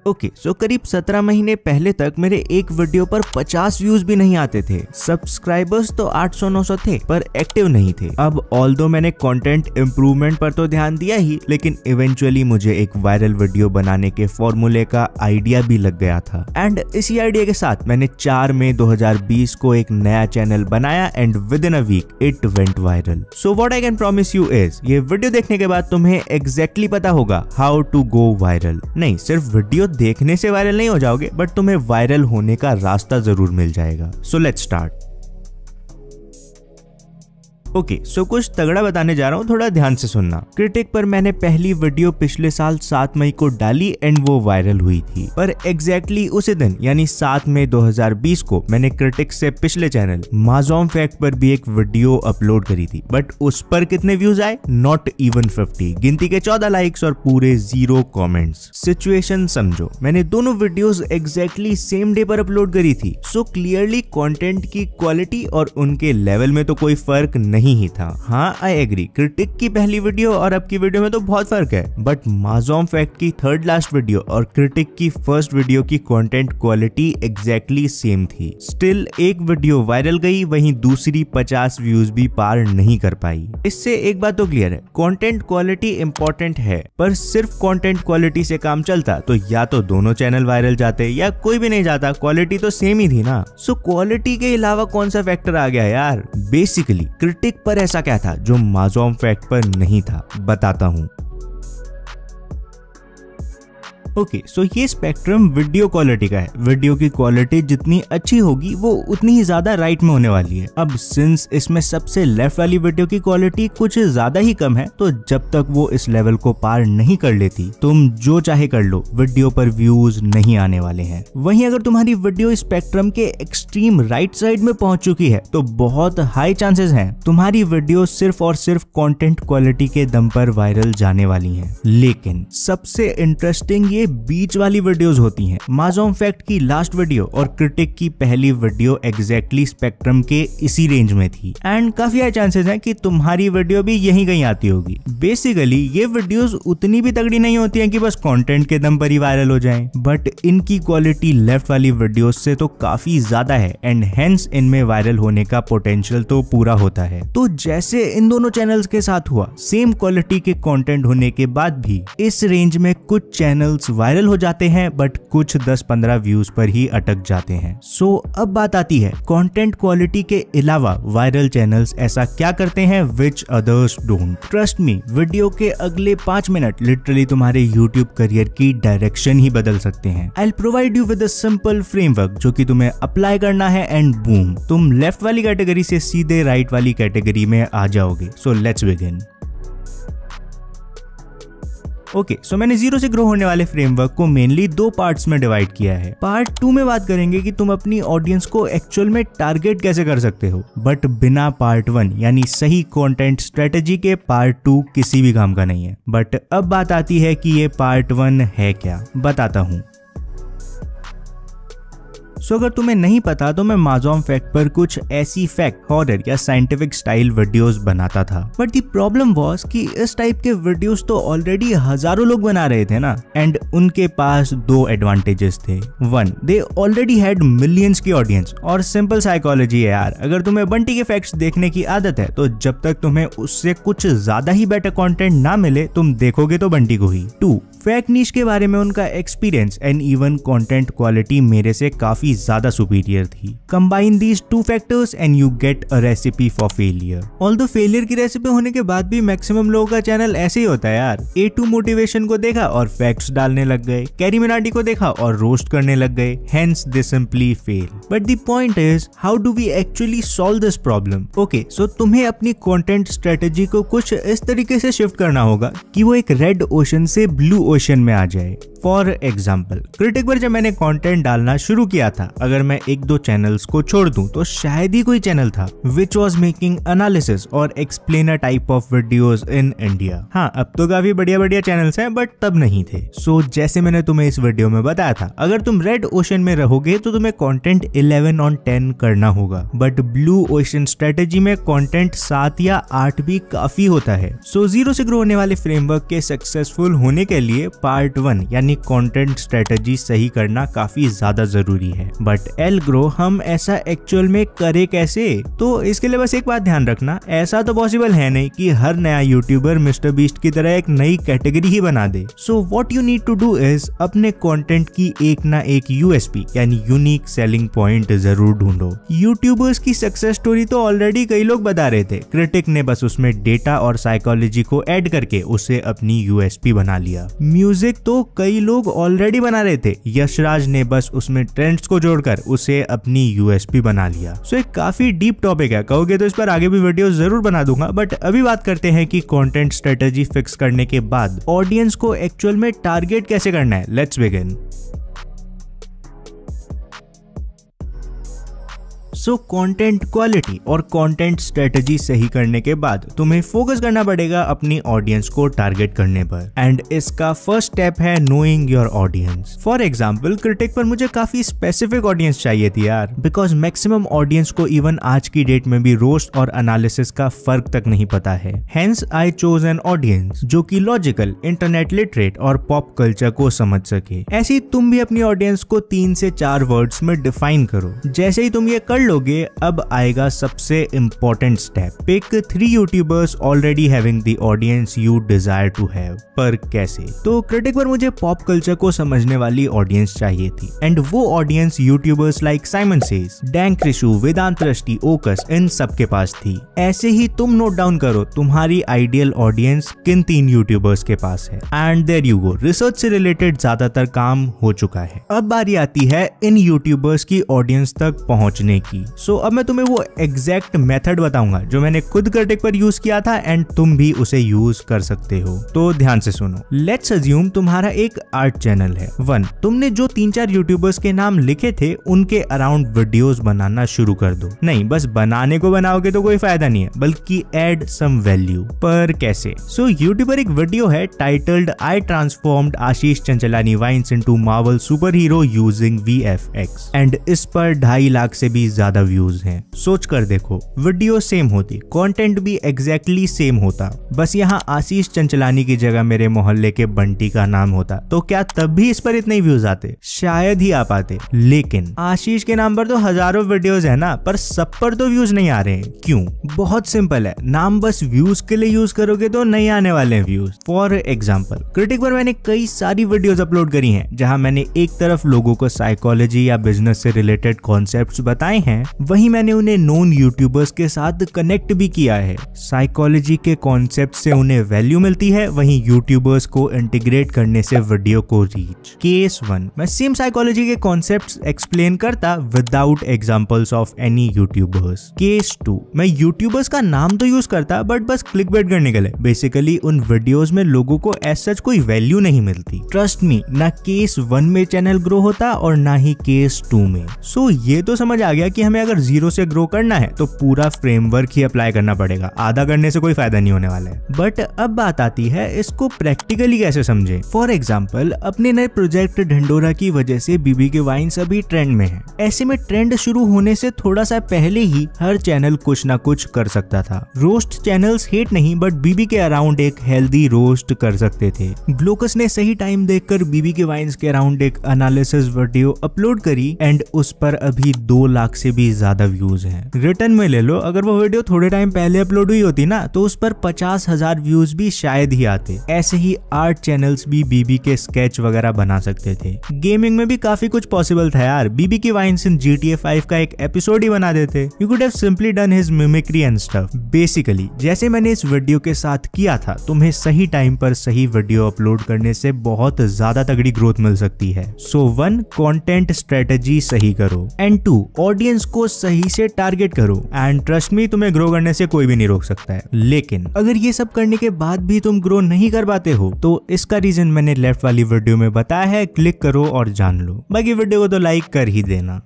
Okay, सो करीब 17 महीने पहले तक मेरे एक वीडियो पर 50 व्यूज भी नहीं आते थे। सब्सक्राइबर्स तो 800-900 थे पर एक्टिव नहीं थे। अब ऑल्दो मैंने कंटेंट इम्प्रूवमेंट पर तो ध्यान दिया ही, लेकिन इवेंचुअली मुझे एक वायरल वीडियो बनाने के फॉर्मूले का आइडिया भी लग गया था। एंड इसी आइडिया के साथ मैंने 4 मई 2020 को एक नया चैनल बनाया and within a week it went viral. So what I can promise you is, ये वीडियो देखने के बाद तुम्हें एग्जैक्टली पता होगा हाउ टू गो वायरल। नहीं, सिर्फ वीडियो देखने से वायरल नहीं हो जाओगे, बट तुम्हें वायरल होने का रास्ता जरूर मिल जाएगा। So let's start. ओके, सो कुछ तगड़ा बताने जा रहा हूँ, थोड़ा ध्यान से सुनना। क्रिटिक पर मैंने पहली वीडियो पिछले साल 7 मई को डाली एंड वो वायरल हुई थी। पर एग्जैक्टली उसी दिन यानी 7 मई 2020 को मैंने क्रिटिक से पिछले चैनल माजॉम फैक्ट पर भी एक वीडियो अपलोड करी थी, बट उस पर कितने व्यूज आए? Not even 50। गिनती के 14 लाइक्स और पूरे 0 कमेंट्स। सिचुएशन समझो, मैंने दोनों वीडियोस एग्जैक्टली सेम डे पर अपलोड करी थी। सो क्लियरली कंटेंट की क्वालिटी और उनके लेवल में तो कोई फर्क नहीं ही था। हाँ, आई एग्री, क्रिटिक की पहली वीडियो और अब की वीडियो में तो बहुत फर्क है, बट माजॉम फैक्ट की थर्ड लास्ट वीडियो और क्रिटिक की फर्स्ट वीडियो की कंटेंट क्वालिटी एग्जैक्टली सेम थी। स्टिल एक वीडियो वायरल गई, वहीं दूसरी 50 व्यूज भी पार नहीं कर पाई। इससे एक बात तो क्लियर है, कंटेंट क्वालिटी इंपॉर्टेंट है, पर सिर्फ कंटेंट क्वालिटी से काम चलता तो या तो दोनों चैनल वायरल जाते या कोई भी नहीं जाता, क्वालिटी तो सेम ही थी ना। सो क्वालिटी के अलावा कौन सा फैक्टर आ गया यार? बेसिकली क्रिटिक पर ऐसा क्या था जो माजॉम फैक्ट पर नहीं था? बताता हूं। ओके, सो ये स्पेक्ट्रम वीडियो क्वालिटी का है। वीडियो की क्वालिटी जितनी अच्छी होगी वो उतनी ही ज्यादा राइट में होने वाली है। अब सिंस इसमें सबसे लेफ्ट वाली वीडियो की क्वालिटी कुछ ज्यादा ही कम है, तो जब तक वो इस लेवल को पार नहीं कर लेती, तुम जो चाहे कर लो, वीडियो पर व्यूज नहीं आने वाले हैं। वहीं अगर तुम्हारी वीडियो स्पेक्ट्रम के एक्सट्रीम राइट साइड में पहुंच चुकी है तो बहुत हाई चांसेस हैं तुम्हारी वीडियो सिर्फ और सिर्फ कंटेंट क्वालिटी के दम पर वायरल जाने वाली है। लेकिन सबसे इंटरेस्टिंग बीच वाली वीडियोस होती हैं। माजॉम फैक्ट की लास्ट वीडियो और क्रिटिक की पहली वीडियो एग्जैक्टली स्पेक्ट्रम के इसी रेंज में थी एंड काफी हाई चांसेस हैं कि तुम्हारी वीडियो भी यहीं कहीं आती होगी। बेसिकली ये वीडियोस उतनी भी तगड़ी नहीं होती हैं कि बस कंटेंट के दम पर ही वायरल हो जाएं, बट इनकी क्वालिटी लेफ्ट वाली वीडियोस से तो काफी ज्यादा है एंड हेंस इनमें वायरल होने का पोटेंशियल तो पूरा होता है। तो जैसे इन दोनों चैनल्स के साथ हुआ, सेम क्वालिटी के कंटेंट होने के बाद भी इस रेंज में कुछ चैनल्स वायरल हो जाते हैं, बट कुछ 10-15 व्यूज पर ही अटक जाते हैं। सो अब बात आती है कंटेंट क्वालिटी के अलावा वायरल चैनल्स ऐसा क्या करते हैं which others don't. Trust me, video के अगले 5 मिनट लिटरली तुम्हारे यूट्यूब करियर की डायरेक्शन ही बदल सकते हैं। I will provide you with a simple framework जो कि तुम्हें अप्लाई करना है एंड बूम, तुम लेफ्ट वाली कैटेगरी से सीधे राइट वाली कैटेगरी में आ जाओगे। So let's begin. ओके, सो मैंने 0 से ग्रो होने वाले फ्रेमवर्क को मेनली 2 पार्ट्स में डिवाइड किया है। पार्ट 2 में बात करेंगे कि तुम अपनी ऑडियंस को एक्चुअल में टारगेट कैसे कर सकते हो, बट बिना पार्ट 1 यानी सही कंटेंट स्ट्रेटेजी के पार्ट 2 किसी भी काम का नहीं है। बट अब बात आती है कि ये पार्ट 1 है क्या, बताता हूँ। सो अगर तुम्हें नहीं पता तो मैं माजॉम फैक्ट पर कुछ ऐसी फैक्ट, हॉरर या साइंटिफिक स्टाइल वीडियोस बनाता था, बट द प्रॉब्लम वाज कि इस टाइप के वीडियोस तो ऑलरेडी हजारों लोग बना रहे थे ना, एंड उनके पास 2 एडवांटेजेस थे। 1, दे ऑलरेडी हैड मिलियंस की ऑडियंस, और सिंपल साइकोलॉजी है यार, अगर तुम्हें बंटी के फैक्ट्स देखने की आदत है तो जब तक तुम्हें उससे कुछ ज्यादा ही बेटर कंटेंट ना मिले तुम देखोगे तो बंटी को ही। 2, फैक्ट नीश के बारे में उनका experience and even content quality मेरे से काफी ज्यादा सुपीरियर थी। Combine these 2 factors and you get a recipe for failure. Although failure की रेसिपी होने के बाद भी मैक्सिमम लोगों का चैनल ऐसे ही होता है यार। A2 मोटिवेशन को देखा और फैक्ट्स डालने लग गए, कैरी मिनाटी को देखा और रोस्ट करने लग गए, hence they simply fail. But the point is, how do we actually solve this problem? Okay, so तुम्हें अपनी कंटेंट स्ट्रेटेजी को कुछ इस तरीके से शिफ्ट करना होगा कि वो एक रेड ओशन से ब्लू ओशन में आ जाए। फॉर एग्जाम्पल, क्रिटिक पर जब मैंने कंटेंट डालना शुरू किया था, अगर मैं 1-2 चैनल्स को छोड़ दूं तो शायद ही कोई चैनल था विच वॉज मेकिंग एनालिसिस और explainer type of videos in India. हाँ, अब तो काफी बढ़िया बढ़िया चैनल्स हैं, बट तब नहीं थे। सो जैसे मैंने तुम्हें इस वीडियो में बताया था, अगर तुम रेड ओशन में रहोगे तो तुम्हें कंटेंट 11 on 10 करना होगा, बट ब्लू ओशन स्ट्रेटेजी में कंटेंट 7 या 8 भी काफी होता है। सो 0 से ग्रो होने वाले फ्रेमवर्क के सक्सेसफुल होने के लिए पार्ट 1 यानी अपनी कंटेंट स्ट्रेटजी सही करना काफी ज्यादा जरूरी है। बट एल ग्रो हम ऐसा एक्चुअल में करे कैसे? तो इसके लिए बस एक बात ध्यान रखना, ऐसा तो पॉसिबल है नहीं कि हर नया यूट्यूबर मिस्टर बीस्ट की तरह एक नई कैटेगरी ही बना दे। So what you need to do is अपने कंटेंट की एक ना एक यूएसपी यानी यूनिक सेलिंग पॉइंट जरूर ढूंढो। यूट्यूबर्स की सक्सेस स्टोरी तो ऑलरेडी कई लोग बता रहे थे, क्रिटिक ने बस उसमें डेटा और साइकोलॉजी को ऐड करके उसे अपनी यूएसपी बना लिया। म्यूजिक तो कई लोग ऑलरेडी बना रहे थे, यशराज ने बस उसमें ट्रेंड्स को जोड़कर उसे अपनी यूएसपी बना लिया। सो एक काफी डीप टॉपिक है, कहोगे तो इस पर आगे भी वीडियो जरूर बना दूंगा। बट अभी बात करते हैं कि कंटेंट स्ट्रेटजी फिक्स करने के बाद ऑडियंस को एक्चुअल में टारगेट कैसे करना है। Let's begin. So content quality और कंटेंट स्ट्रेटजी सही करने के बाद तुम्हें फोकस करना पड़ेगा अपनी ऑडियंस को टारगेट करने पर, एंड इसका फर्स्ट स्टेप है knowing your audience. For example critic पर मुझे काफी स्पेसिफिक ऑडियंस चाहिए थी यार, बिकॉज मैक्सिमम ऑडियंस को इवन आज की डेट में भी रोस्ट और एनालिसिस का फर्क तक नहीं पता है। Hence I chose an audience जो कि लॉजिकल, इंटरनेट लिटरेट और पॉप कल्चर को समझ सके। ऐसे ही तुम भी अपनी ऑडियंस को 3 से 4 वर्ड्स में डिफाइन करो। जैसे ही तुम ये कर लोगे, अब आएगा सबसे important step, pick 3 YouTubers already having the audience you desire to have. पर कैसे? तो क्रिटिक पर मुझे पॉप कल्चर को समझने वाली ऑडियंस चाहिए थी, एंड वो ऑडियंस यूट्यूबर्स लाइक साइमन सेज, डैन क्रिशु, वेदांत रश्टि, ओकस, इन सब के पास थी। ऐसे ही तुम नोट डाउन करो तुम्हारी आइडियल ऑडियंस किन 3 यूट्यूबर्स के पास है, and there you go. Research से रिलेटेड ज्यादातर काम हो चुका है, अब बारी आती है इन यूट्यूबर्स की ऑडियंस तक पहुंचने की। सो अब मैं तुम्हें वो एग्जैक्ट मेथड बताऊंगा जो मैंने खुद क्रिटिक पर यूज किया था, एंड तुम भी उसे यूज कर सकते हो। तो ध्यान से सुनो। लेट्स अज्यूम तुम्हारा एक आर्ट चैनल है। 1, तुमने जो 3-4 यूट्यूबर्स के नाम लिखे थे उनके अराउंड वीडियोस बनाना शुरू कर दो। नहीं, बस बनाने को बनाओगे तो कोई फायदा नहीं है, बल्कि एड सम वैल्यू। पर कैसे? सो यूट्यूबर एक वीडियो है titled I transformed Ashish Chanchlani Vines into Marvel super hero using VFX, and इस पर 2.5 लाख से भी ज्यादा व्यूज हैं। सोच कर देखो, वीडियो सेम होती, कंटेंट भी एग्जैक्टली सेम होता, बस यहाँ आशीष चंचलानी की जगह मेरे मोहल्ले के बंटी का नाम होता, तो क्या तब भी इस पर इतने व्यूज आते? शायद ही आ पाते। लेकिन आशीष के नाम पर तो हजारों वीडियोस है ना, पर सब पर तो व्यूज नहीं आ रहे हैं। क्यों? बहुत सिंपल है, नाम बस व्यूज के लिए यूज करोगे तो नहीं आने वाले हैं व्यूज। फॉर एग्जाम्पल क्रिटिक पर मैंने कई सारी वीडियोस अपलोड करी हैं जहां मैंने एक तरफ लोगों को साइकोलॉजी या बिजनेस से रिलेटेड कॉन्सेप्ट्स बताए हैं, वहीं मैंने उन्हें नोन यूट्यूबर्स के साथ कनेक्ट भी किया है। साइकोलॉजी के कॉन्सेप्ट से उन्हें वैल्यू मिलती है, वहीं यूट्यूबर्स को इंटीग्रेट करने से वीडियो को रीच। केस 1, मैं सेम साइकोलॉजी के कॉन्सेप्ट्स एक्सप्लेन करता without examples of any YouTubers. Case 2, मैं यूट्यूबर्स का नाम तो यूज करता बट बस क्लिकबेट करने के लिए। बेसिकली उन वीडियोस में लोगों को एज सच कोई वैल्यू नहीं मिलती। ट्रस्ट मी, ना केस 1 में चैनल ग्रो होता और ना ही केस 2 में। सो ये तो समझ आ गया कि हमें अगर 0 से ग्रो करना है तो पूरा फ्रेमवर्क ही अप्लाई करना पड़ेगा, आधा करने से कोई फायदा नहीं होने वाला है। बट अब बात आती है इसको प्रैक्टिकली कैसे समझे। फॉर एग्जाम्पल अपने नए प्रोजेक्ट ढंडोरा की वजह से बीबी के वाइन्स अभी ट्रेंड में है। ऐसे में ट्रेंड शुरू होने से थोड़ा सा पहले ही हर चैनल कुछ ना कुछ कर सकता था। रोस्ट चैनल्स हेट नहीं, बट बीबी के अराउंड एक हेल्दी रोस्ट कर सकते थे। ग्लोकस ने सही टाइम देखकर बीबी के वाइन्स के अराउंड एक एनालिसिस वीडियो अपलोड करी, एंड उस पर अभी 2 लाख से भी ज्यादा व्यूज हैं। रिटर्न में ले लो, अगर वो वीडियो थोड़े टाइम पहले अपलोड हुई होती ना तो उस पर 50,000 व्यूज भी शायद ही आते। ऐसे ही आर्ट चैनल्स भी बीबी के स्केच वगैरह बना सकते थे। गेमिंग में भी काफी कुछ पॉसिबल था यार, बीबी की वाइन्स इन GTA 5 का एक एपिसोड ही बना देते। You could have simply done his mimicry and stuff. Basically जैसे मैंने इस वीडियो के साथ किया था, तुम्हें सही टाइम पर सही वीडियो अपलोड करने से बहुत ज्यादा तगड़ी ग्रोथ मिल सकती है। सो 1, कंटेंट स्ट्रेटजी सही करो, एंड 2, ऑडियंस को सही से टारगेट करो, एंड ट्रस्ट मी, तुम्हें ग्रो करने से कोई भी नहीं रोक सकता है। लेकिन अगर ये सब करने के बाद भी तुम ग्रो नहीं कर पाते हो तो इसका रीजन मैंने लेफ्ट वाली वीडियो में बताया है, क्लिक करो और जान लो। बाकी वीडियो को तो लाइक कर ही देना।